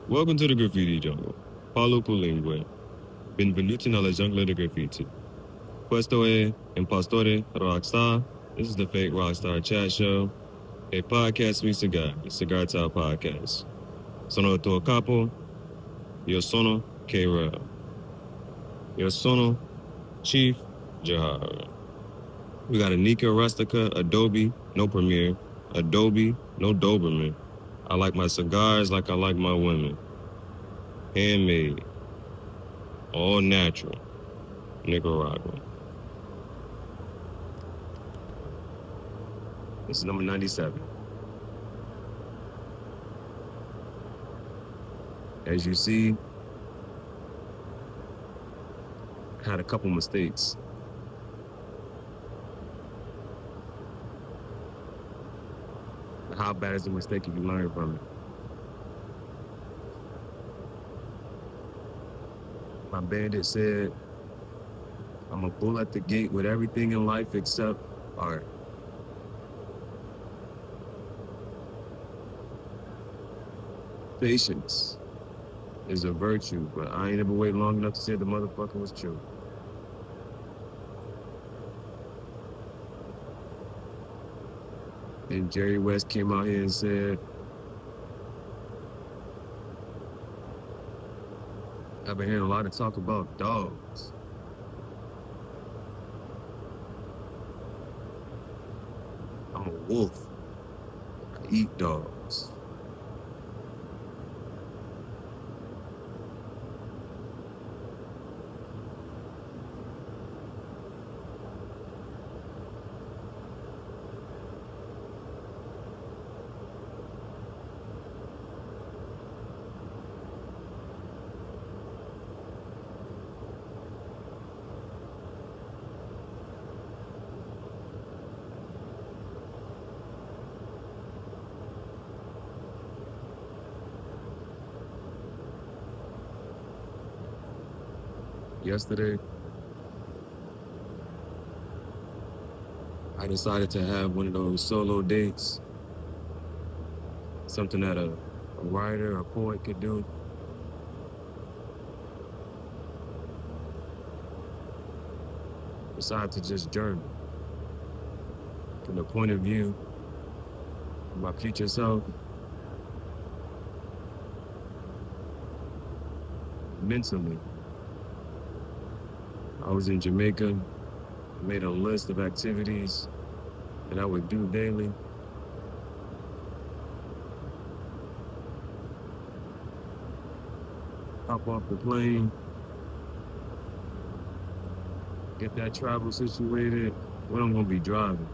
Welcome to the graffiti jungle. Paulo Pulingue. Benvenuti nella giungla di graffiti. Questo è Impostore Rockstar. This is the Fake Rockstar Chat Show, a podcast with Cigar Talk Podcast. Sono il tuo capo. Io sono K-Real. Io sono Chief Jahar. We got a Nika Rustica, Adobe, no Premiere, Adobe, no Doberman. I like my cigars like I like my women. Handmade. All natural. Nicaragua. This is number 97. As you see, I had a couple mistakes. How bad is a mistake if you learn from it? My bandit said, I'm a bull at the gate with everything in life except art. Patience is a virtue, but I ain't ever wait long enough to say the motherfucker was true. And Jerry West came out here and said, I've been hearing a lot of talk about dogs. I'm a wolf. I eat dogs. Yesterday, I decided to have one of those solo dates, something that a writer or poet could do. Decided to just journal from the point of view of my future self, mentally. I was in Jamaica, made a list of activities that I would do daily. Hop off the plane, get that travel situated, what I'm gonna be driving.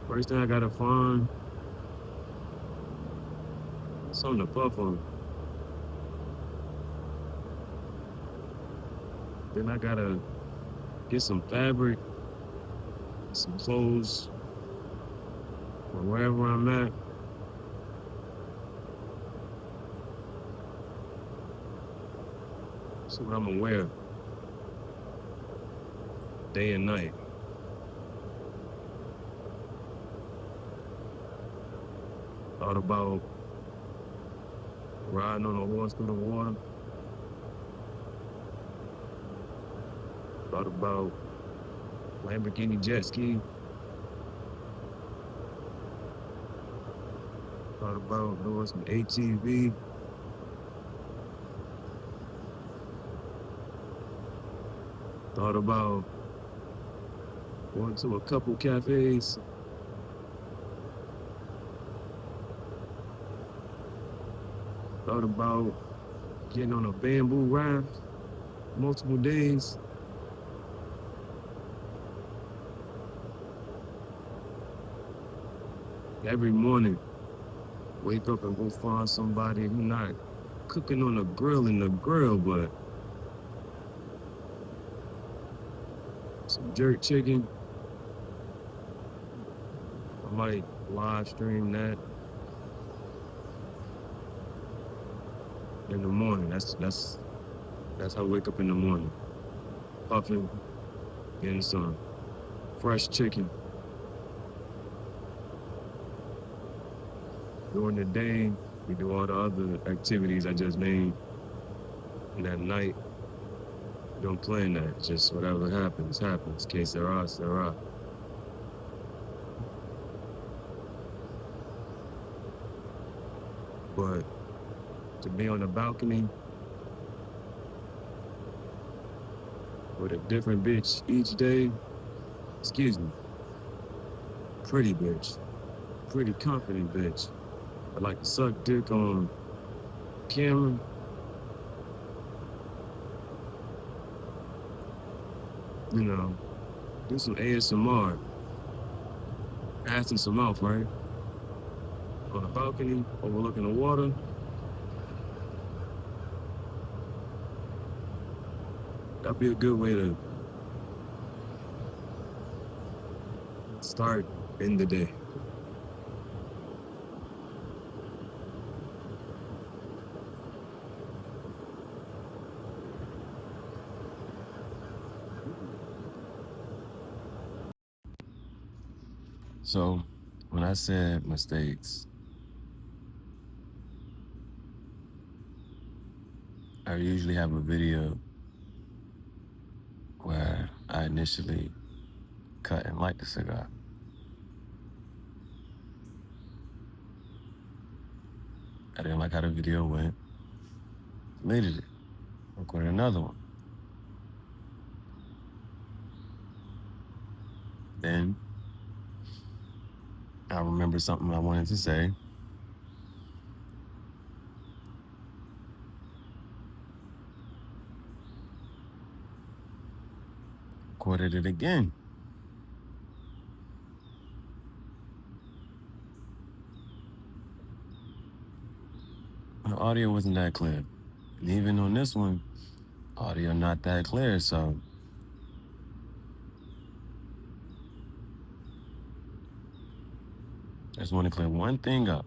First thing I gotta find, something to puff on. Then I gotta get some fabric, some clothes from wherever I'm at. See what I'm gonna wear day and night. Thought about riding on a horse through the water. Thought about Lamborghini jet ski. Thought about doing some ATV. Thought about going to a couple cafes. Thought about getting on a bamboo raft multiple days. Every morning, wake up and go find somebody who not cooking on a grill in the grill, but some jerk chicken. I might live stream that in the morning. That's how I wake up in the morning. Puffing, getting some fresh chicken. During the day, we do all the other activities I just named. And at night, don't plan that. Just whatever happens, happens. Que sera, sera. But to be on the balcony with a different bitch each day, excuse me, pretty bitch, pretty confident bitch. I like to suck dick on camera. You know, do some ASMR, passing some mouth, right? On the balcony, overlooking the water. That'd be a good way to start in the day. So, when I said mistakes, I usually have a video where I initially cut and light the cigar. I didn't like how the video went, deleted it, recorded another one. Then I remembered something I wanted to say. Recorded it again. The audio wasn't that clear. And even on this one, audio not that clear, so I just want to clear one thing up.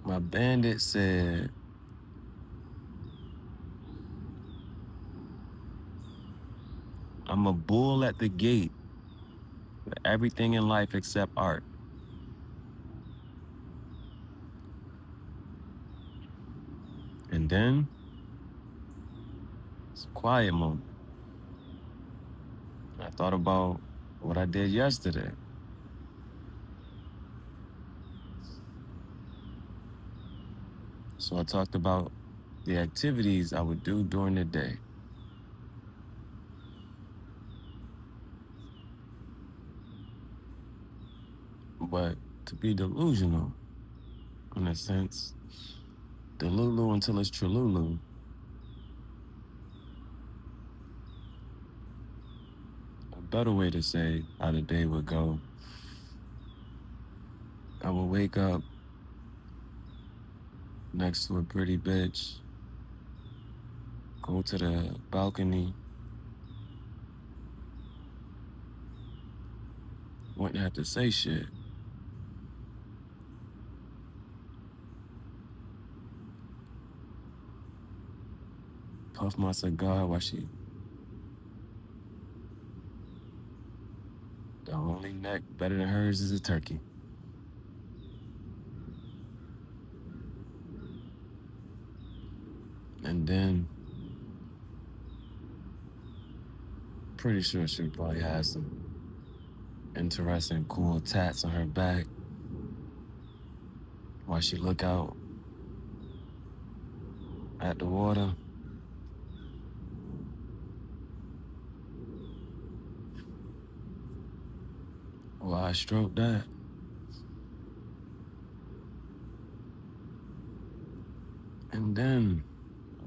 My bandit said, I'm a bull at the gate for everything in life except art. And then it's a quiet moment. I thought about what I did yesterday. So I talked about the activities I would do during the day. But to be delusional, in a sense, delulu until it's trululu. A better way to say how the day would go. I would wake up next to a pretty bitch, go to the balcony, wouldn't have to say shit. Puff my cigar while she, the only neck better than hers is a turkey. And then, pretty sure she probably has some interesting, cool tats on her back while she look out at the water. While I stroke that. And then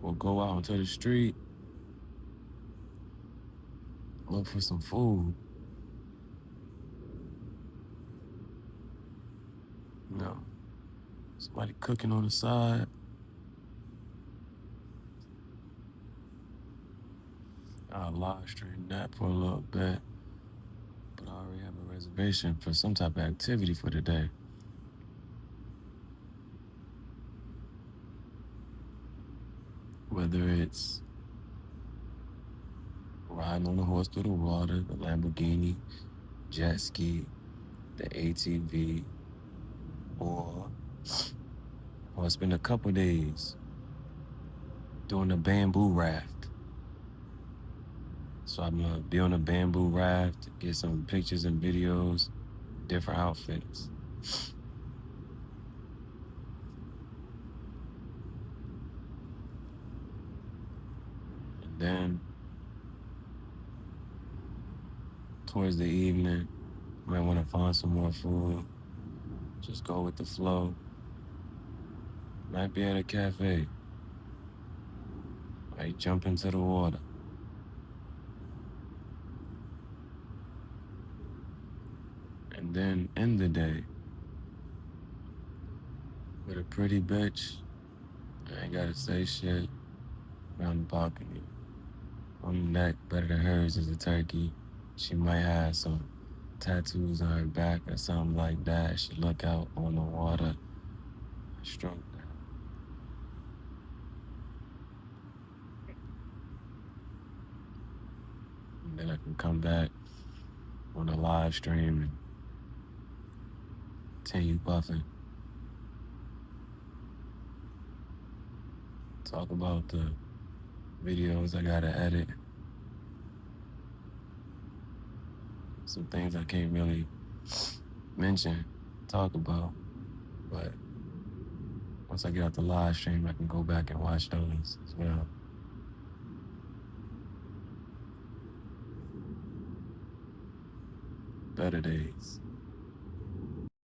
we'll go out into the street, look for some food. You know, somebody cooking on the side. I'll live stream that for a little bit. But I already have a reservation for some type of activity for the day. Whether it's riding on a horse through the water, the Lamborghini, jet ski, the ATV, or spend a couple days doing a bamboo raft. So I'm gonna be on a bamboo raft, get some pictures and videos, different outfits. And then towards the evening, I might want to find some more food. Just go with the flow. Might be at a cafe. Might jump into the water. And then end the day with a pretty bitch. I ain't gotta say shit. Around the balcony. On the neck, better than hers is a turkey. She might have some tattoos on her back or something like that. She look out on the water. I stroke that. And then I can come back on a live stream and continue buffing. Talk about the videos I gotta edit. Some things I can't really mention, talk about. But once I get out the live stream, I can go back and watch those as well. Better days.